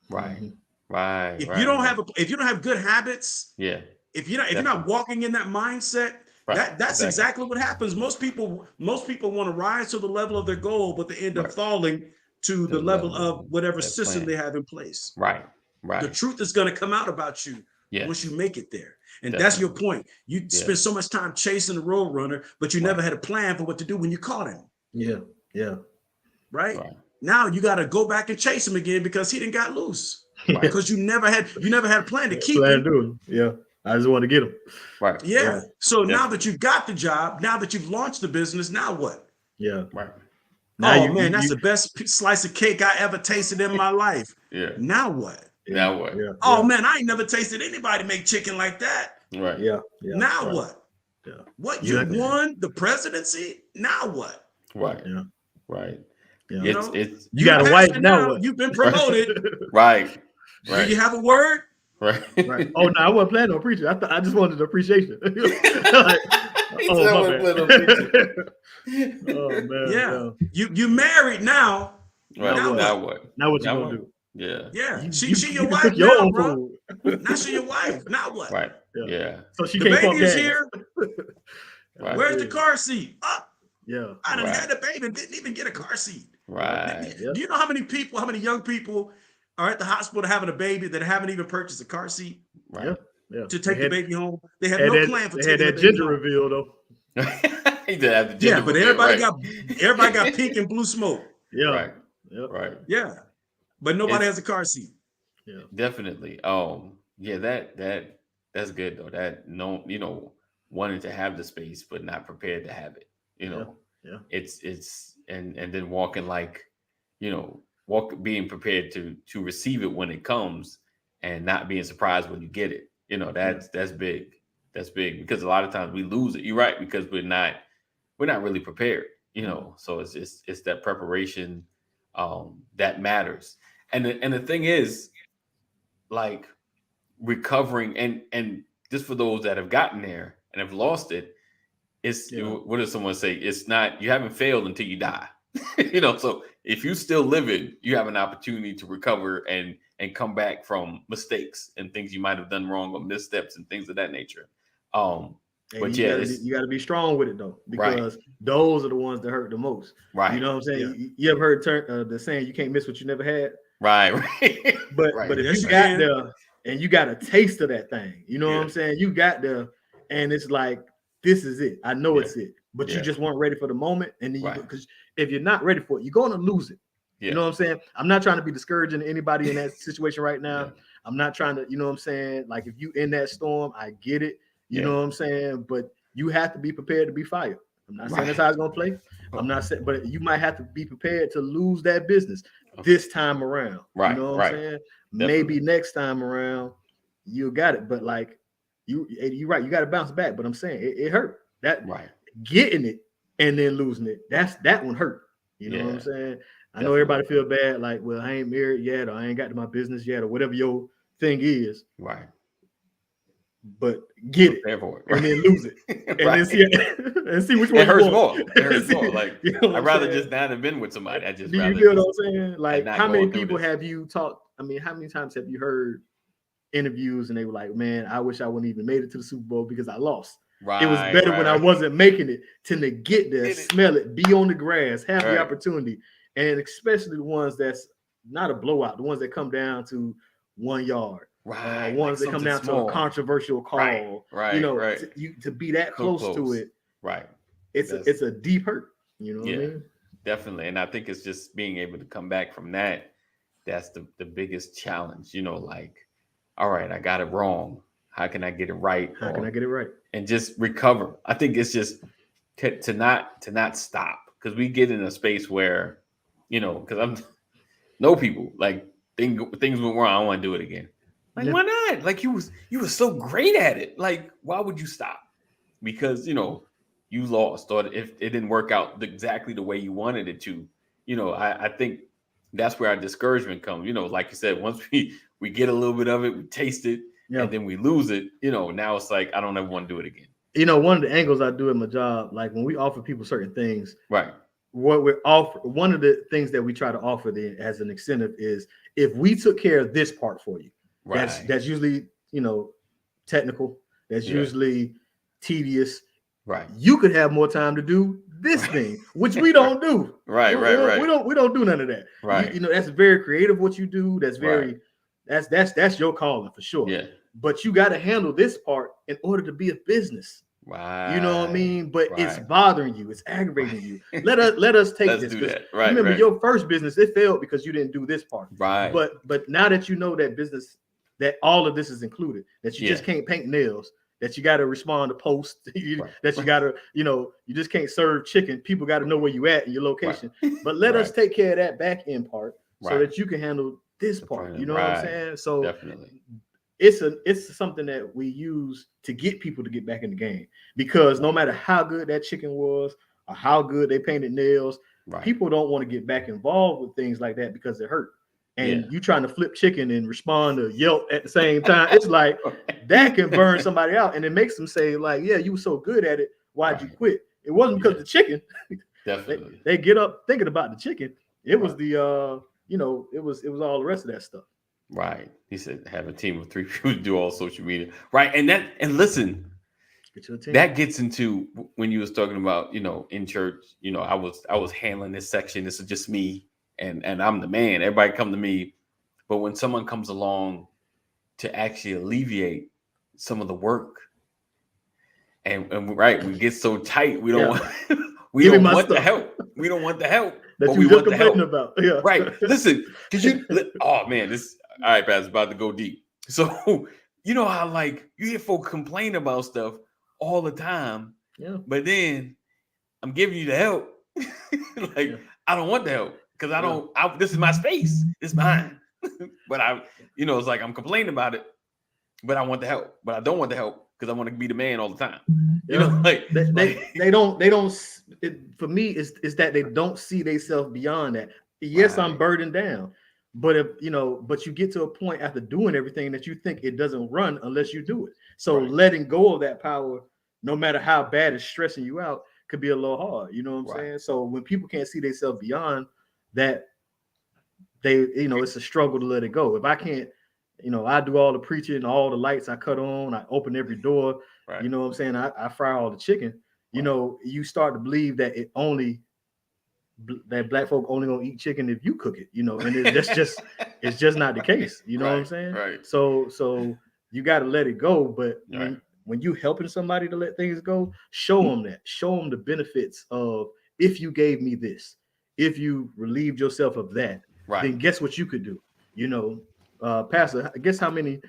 Right. Right. If you don't have good habits, if you're not walking in that mindset, that's exactly what happens. Most people want to rise to the level of their goal, but they end up falling to the level of whatever system they have in place. Right. The truth is going to come out about you once you make it there. And that's your point. You spend so much time chasing the Roadrunner, but you never had a plan for what to do when you caught him. Yeah. Right? Now you got to go back and chase him again because he didn't got loose. Because you never had a plan to keep him. I just want to get him. Right. Yeah. So now that you got the job, now that you've launched the business, now what? Right. Now that's the best slice of cake I ever tasted in my life. Now what? Now what? Man, I ain't never tasted anybody make chicken like that. Right. Now what? What, you won the presidency? Now what? Right. Right. It's you got a wife now. What? You've been promoted. Right. Do you have a word? Right. Oh no, I wasn't planning on preaching. I just wanted appreciation. Like, man. You married now. Right. Now what? Now what you gonna do? Yeah. She your wife now, bro. Now she your wife. Now what? Right. Yeah. So she the can't baby is here. Right. Where's the car seat? Up. Yeah. I done had the baby, didn't even get a car seat. Right. Do you know how many young people are at the hospital having a baby that haven't even purchased a car seat? Right. To take the baby home? They have no plan for taking the baby ginger home. reveal though. He did have the ginger but reveal, everybody got pink and blue smoke. Right. Yeah. But nobody has a car seat. Definitely. That's good though. That wanting to have the space but not prepared to have it. It's and then walking like, being prepared to receive it when it comes and not being surprised when you get it. That's big. That's big because a lot of times we lose it. You're right, because we're not really prepared, so it's that preparation that matters. And the thing is, like, recovering and just for those that have gotten there and have lost it, what does someone say? It's not, you haven't failed until you die. So if you still living, you have an opportunity to recover and come back from mistakes and things you might have done wrong or missteps and things of that nature. But you got to be strong with it though, because those are the ones that hurt the most. Right. You know what I'm saying? You ever heard the saying, "You can't miss what you never had." Right. But if you got there and you got a taste of that thing, you know what I'm saying? You got there and it's like, this is it. I know it's it. But you just weren't ready for the moment. And then because if you're not ready for it, you're going to lose it. You know what I'm saying? I'm not trying to be discouraging to anybody in that situation right now. I'm not trying to, you know what I'm saying? Like, if you in that storm, I get it. You know what I'm saying? But you have to be prepared to be fired. I'm not saying that's how it's going to play. I'm not saying, but you might have to be prepared to lose that business this time around. Right. You know what I'm saying? Definitely. Maybe next time around you got it, but like you're right. You got to bounce back. But I'm saying it hurt. That getting it and then losing it. That one hurt. You know what I'm saying? I know everybody feel bad, like, well, I ain't married yet, or I ain't got to my business yet, or whatever your thing is. Right. but get it, for it, and then lose it, and then see which one it hurts you more. want. It hurts more. Like You know I'd rather just not have been with somebody. I just do you rather feel just, what I'm saying? Like, not how many going through people this. have you talked? I mean, how many times have you heard interviews and they were like, "Man, I wish I wouldn't even made it to the Super Bowl because I lost." It was better when I wasn't making it to get there, smell it, be on the grass, have the opportunity, and especially the ones that's not a blowout, the ones that come down to 1 yard, ones like that come down small. to a controversial call, right, you know, right. To be that close to it, right? It's a deep hurt, you know what I mean? Definitely, and I think it's just being able to come back from that. That's the biggest challenge, you know. Like, all right, I got it wrong. How can I get it right? How can I get it right? And just recover. I think it's just to not stop, because we get in a space where, you know, because I'm know people like things went wrong. I don't want to do it again. Like, why not? Like, you were so great at it. Like, why would you stop? Because, you know, you lost, or if it didn't work out exactly the way you wanted it to. You know, I think that's where our discouragement comes. You know, like you said, once we get a little bit of it, we taste it, and then we lose it. You know, now it's like, I don't ever want to do it again. You know, one of the angles I do in my job, like when we offer people certain things, right? What we're one of the things that we try to offer them as an incentive is, if we took care of this part for you, that's usually, you know, technical, that's usually tedious. Right. You could have more time to do this thing, which we don't do. Right. We don't do none of that. Right. You know, that's very creative what you do. That's very that's your calling for sure. Yeah. But you got to handle this part in order to be a business. Right. You know what I mean? But it's bothering you. It's aggravating you. Let us take Let's this. do that. Right. Remember, your first business, it failed because you didn't do this part. Right. But now that you know that business, that all of this is included, that you just can't paint nails, that you got to respond to posts, that you got to, you know, you just can't serve chicken. People got to know where you at in your location. But let us take care of that back end part so that you can handle this part. You know what I'm saying? So definitely. It's something that we use to get people to get back in the game, because no matter how good that chicken was or how good they painted nails, people don't want to get back involved with things like that because it hurt. And you trying to flip chicken and respond to Yelp at the same time, it's like that can burn somebody out, and it makes them say, like, yeah, you were so good at it, why'd you quit? It wasn't because of the chicken. Definitely. they get up thinking about the chicken. It was the you know, it was all the rest of that stuff. Right. He said, have a team of 3 people to do all social media. Right. And listen, that gets into when you was talking about, you know, in church, you know, I was handling this section. This is just me, and I'm the man. Everybody come to me. But when someone comes along to actually alleviate some of the work, and we get so tight, we don't want we don't want the help. We don't want the help. That you just complaining about. Yeah. Right. Listen, oh man, this all right, Pat, it's about to go deep. So, you know how, like, you hear folks complain about stuff all the time. Yeah. But then I'm giving you the help. I don't want the help because this is my space. It's mine. But you know, it's like I'm complaining about it, but I want the help. But I don't want the help because I want to be the man all the time. You know, like they don't for me, it's that they don't see themselves beyond that. Yes, I'm burdened down. But if you know, but you get to a point after doing everything that you think it doesn't run unless you do it. So letting go of that power, no matter how bad it's stressing you out, could be a little hard. You know what I'm saying? So when people can't see themselves beyond that, you know, it's a struggle to let it go. If I can't, you know, I do all the preaching, all the lights I cut on, I open every door. You know what I'm saying? I fry all the chicken. You know, you start to believe that that black folk only gonna eat chicken if you cook it, you know, and it's just not the case. You know what I'm saying? Right. So you got to let it go. But when you helping somebody to let things go, show them the benefits of, if you gave me this, if you relieved yourself of that, then guess what you could do? You know, Pastor, guess how many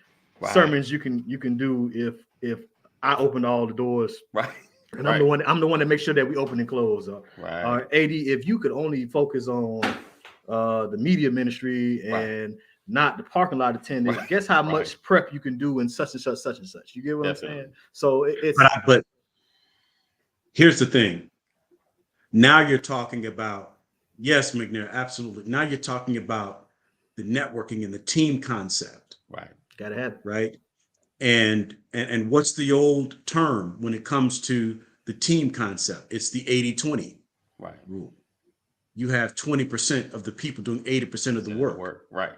sermons you can do if I opened all the doors. Right. And I'm the one that makes sure that we open and close. Or AD, if you could only focus on the media ministry and not the parking lot attendant, guess how much prep you can do in such and such. You get what I'm saying? So it's but here's the thing. Now you're talking about, yes, McNair, absolutely. Now you're talking about the networking and the team concept. Gotta have it. Right. And what's the old term when it comes to the team concept? It's the 80-20 rule. You have 20% of the people doing 80% of the work. Right.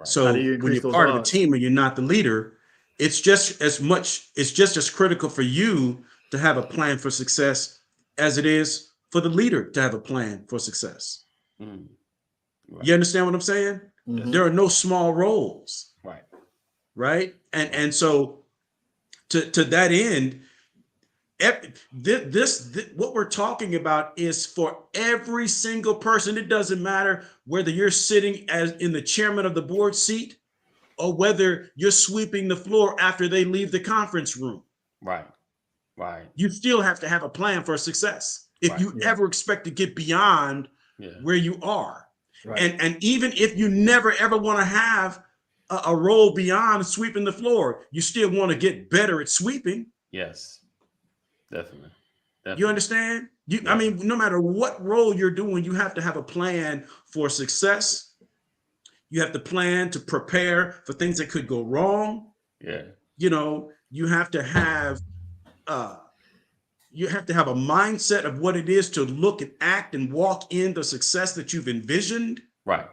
So when you're part of a team and you're not the leader, it's just as critical for you to have a plan for success as it is for the leader to have a plan for success. Mm. Right. You understand what I'm saying? Mm-hmm. There are no small roles. Right. And so to that end, this what we're talking about is for every single person. It doesn't matter whether you're sitting as in the chairman of the board seat or whether you're sweeping the floor after they leave the conference room. Right. You still have to have a plan for success if you ever expect to get beyond where you are. Right. And even if you never ever want to have a role beyond sweeping the floor, you still want to get better at sweeping. Yes, definitely. You understand? I mean, no matter what role you're doing, you have to have a plan for success. You have to plan to prepare for things that could go wrong. Yeah. You know, you have to have a mindset of what it is to look and act and walk in the success that you've envisioned. Right.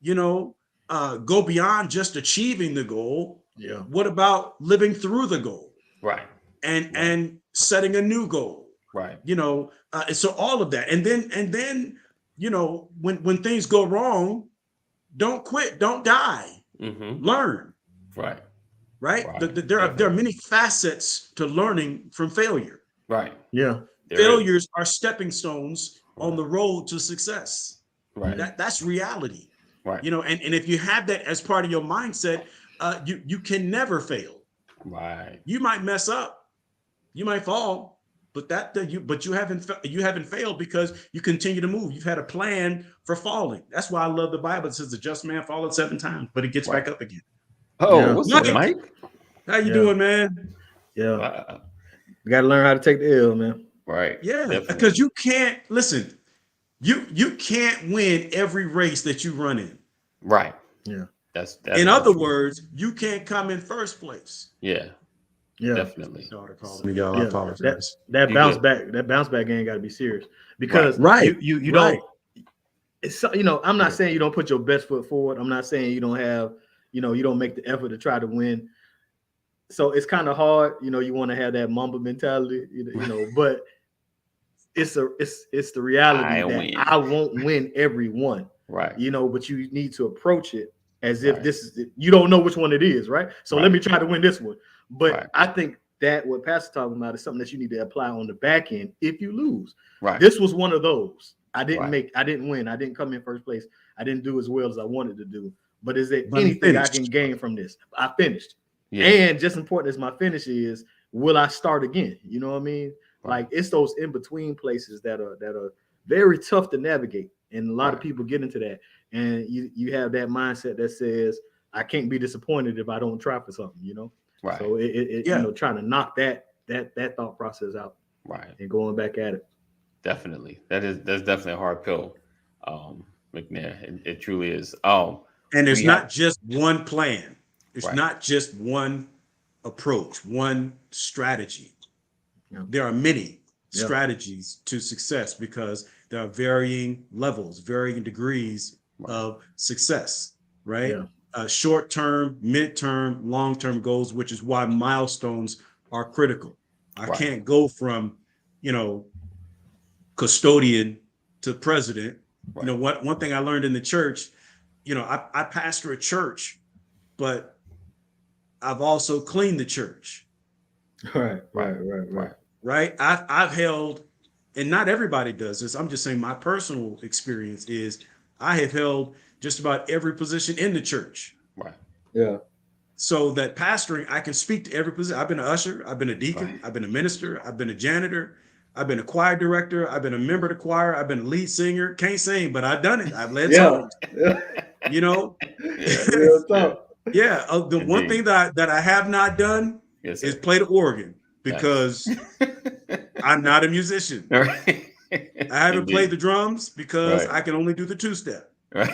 You know, go beyond just achieving the goal. Yeah. What about living through the goal? Right. And setting a new goal. Right. You know, so all of that. And then, you know, when things go wrong, don't quit, don't die. Mm-hmm. Learn. Right. There are many facets to learning from failure. Right. Yeah. Failures are stepping stones on the road to success. Right. That's reality. Right. You know, and if you have that as part of your mindset, you can never fail. Right. You might mess up, you might fall, but you haven't failed because you continue to move. You've had a plan for falling. That's why I love the Bible. It says the just man falleth 7 times, but it gets back up again. Oh, what's up, Mike? How you doing, man? Yeah. You got to learn how to take the L, man. Right. Yeah, definitely. because you can't listen. You can't win every race that you run in. Right. Yeah. That's in other words, you can't come in first place. Yeah. Yeah. Definitely. Y'all, I apologize. That bounce back game got to be serious because you don't. It's, you know, I'm not saying you don't put your best foot forward. I'm not saying you don't have, you know, you don't make the effort to try to win. So it's kind of hard, you know. You want to have that Mamba mentality, you know, but it's the reality that I won't win every one, right? You know, but you need to approach it as if this is it. You don't know which one it is, right? So let me try to win this one. But I think that what Pastor's talking about is something that you need to apply on the back end if you lose. Right. This was one of those. I didn't win. I didn't come in first place. I didn't do as well as I wanted to do. But is there anything I can gain from this? I finished. Yeah. And just important as my finish is, will I start again? You know what I mean? Right. Like it's those in between places that are very tough to navigate, and a lot of people get into that. And you have that mindset that says, I can't be disappointed if I don't try for something. You know, right? So you know, trying to knock that thought process out, right, and going back at it. Definitely, that's definitely a hard pill, McNair. It truly is. And there's not just one plan. It's not just one approach, one strategy. Yeah. There are many strategies to success because there are varying levels, varying degrees of success, right? Yeah. Short-term, mid-term, long-term goals, which is why milestones are critical. I can't go from, you know, custodian to president. You know, one thing I learned in the church, you know, I pastor a church, but I've also cleaned the church. Right. I've held, and not everybody does this. I'm just saying my personal experience is I have held just about every position in the church. Right. Yeah. So that pastoring, I can speak to every position. I've been an usher, I've been a deacon, I've been a minister, I've been a janitor, I've been a choir director, I've been a member of the choir, I've been a lead singer. Can't sing, but I've done it. I've led songs. You know? The one thing that I have not done is play the organ because I'm not a musician. I haven't played the drums because I can only do the 2-step. Right.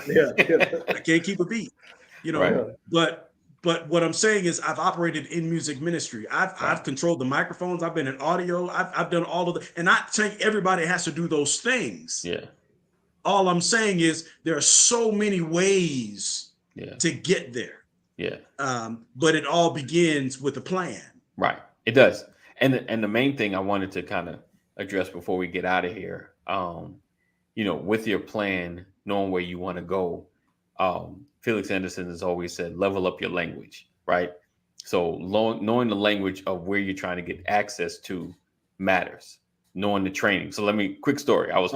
I can't keep a beat, you know. But But what I'm saying is I've operated in music ministry. I've controlled the microphones. I've been in audio. I've done all of the, and not saying everybody has to do those things. Yeah. All I'm saying is there are so many ways to get there. Yeah. But it all begins with a plan. Right. It does. And the main thing I wanted to kind of address before we get out of here, you know, with your plan, knowing where you want to go, Felix Anderson has always said, level up your language, right? So knowing the language of where you're trying to get access to matters, knowing the training. So quick story. I was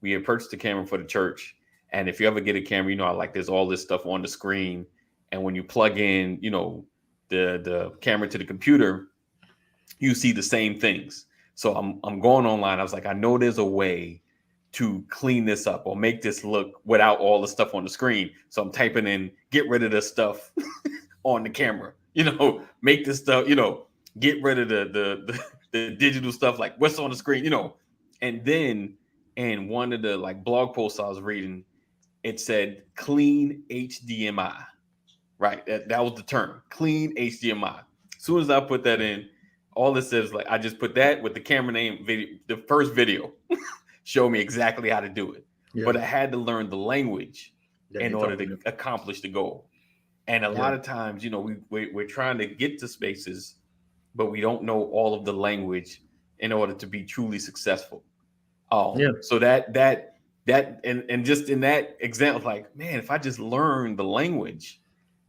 we had purchased a camera for the church. And if you ever get a camera, you know, like there's all this stuff on the screen. And when you plug in, you know, the camera to the computer, you see the same things. So I'm going online. I was like, I know there's a way to clean this up or make this look without all the stuff on the screen. So I'm typing in, get rid of the stuff on the camera, you know, make this stuff, you know, get rid of the digital stuff, like what's on the screen, you know. And then in one of the like blog posts I was reading, it said clean HDMI, right? That was the term, clean HDMI. As soon as I put that in, all it says, like, I just put that with the camera name, video, the first video showed me exactly how to do it. Yeah. But I had to learn the language in order to accomplish the goal. And a lot of times, you know, we're trying to get to spaces, but we don't know all of the language in order to be truly successful. So that and just in that example, like, man, if I just learn the language,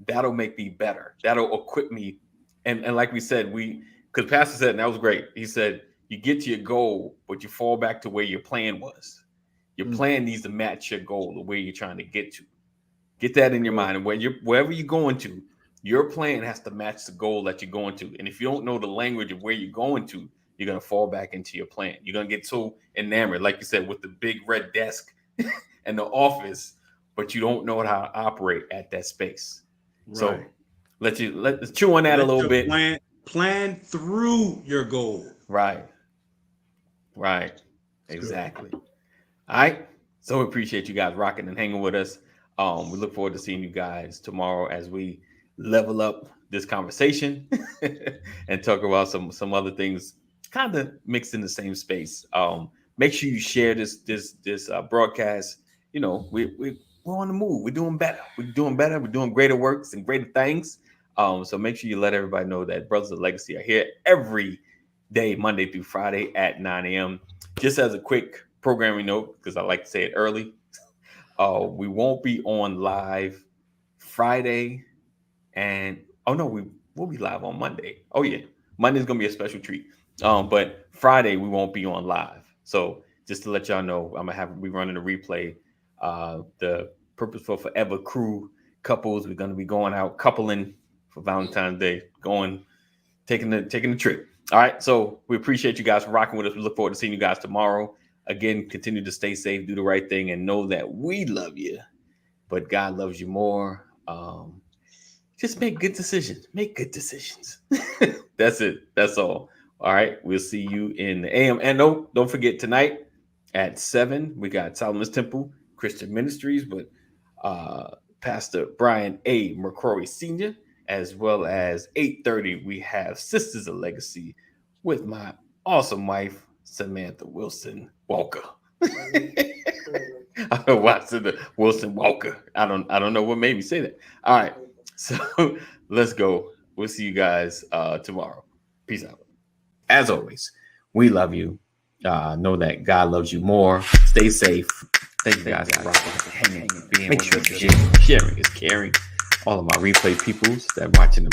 that'll make me better. That'll equip me. And like we said, because Pastor said, and that was great. He said, you get to your goal, but you fall back to where your plan was. Your plan needs to match your goal, the way you're trying to get to. Get that in your mind. And wherever you're going to, your plan has to match the goal that you're going to. And if you don't know the language of where you're going to, you're going to fall back into your plan. You're going to get so enamored, like you said, with the big red desk and the office, but you don't know how to operate at that space. Right. So let's chew on that a little bit. Plan through your goal. Right. Exactly. All right. So we appreciate you guys rocking and hanging with us. We look forward to seeing you guys tomorrow as we level up this conversation and talk about some other things kind of mixed in the same space. Make sure you share this broadcast. You know, we're on the move. We're doing better. We're doing greater works and greater things. So make sure you let everybody know that Brothers of Legacy are here every day, Monday through Friday at 9 a.m. Just as a quick programming note, because I like to say it early, we won't be on live Friday, and we will be live on Monday. Oh yeah, Monday's gonna be a special treat. But Friday we won't be on live. So just to let y'all know, I'm gonna be running a replay. The Purposeful Forever crew couples, we're gonna be going out coupling for Valentine's Day, taking the trip. All right, so we appreciate you guys for rocking with us. We look forward to seeing you guys tomorrow. Again, continue to stay safe, do the right thing, and know that we love you, but God loves you more. Just make good decisions. Make good decisions. That's it. That's all. All right, we'll see you in the AM. And don't forget, tonight at 7, we got Solomon's Temple Christian Ministries, but Pastor Brian A. McCrory Sr., as well as 8:30, we have Sisters of Legacy with my awesome wife, Samantha Wilson Walker. I don't watch the Wilson Walker. I don't know what made me say that. All right, so let's go. We'll see you guys tomorrow. Peace out. As always, we love you. Know that God loves you more. Stay safe. Thank you guys for rocking, hanging, being. Make sure sharing is caring. All of my replay peoples that are watching the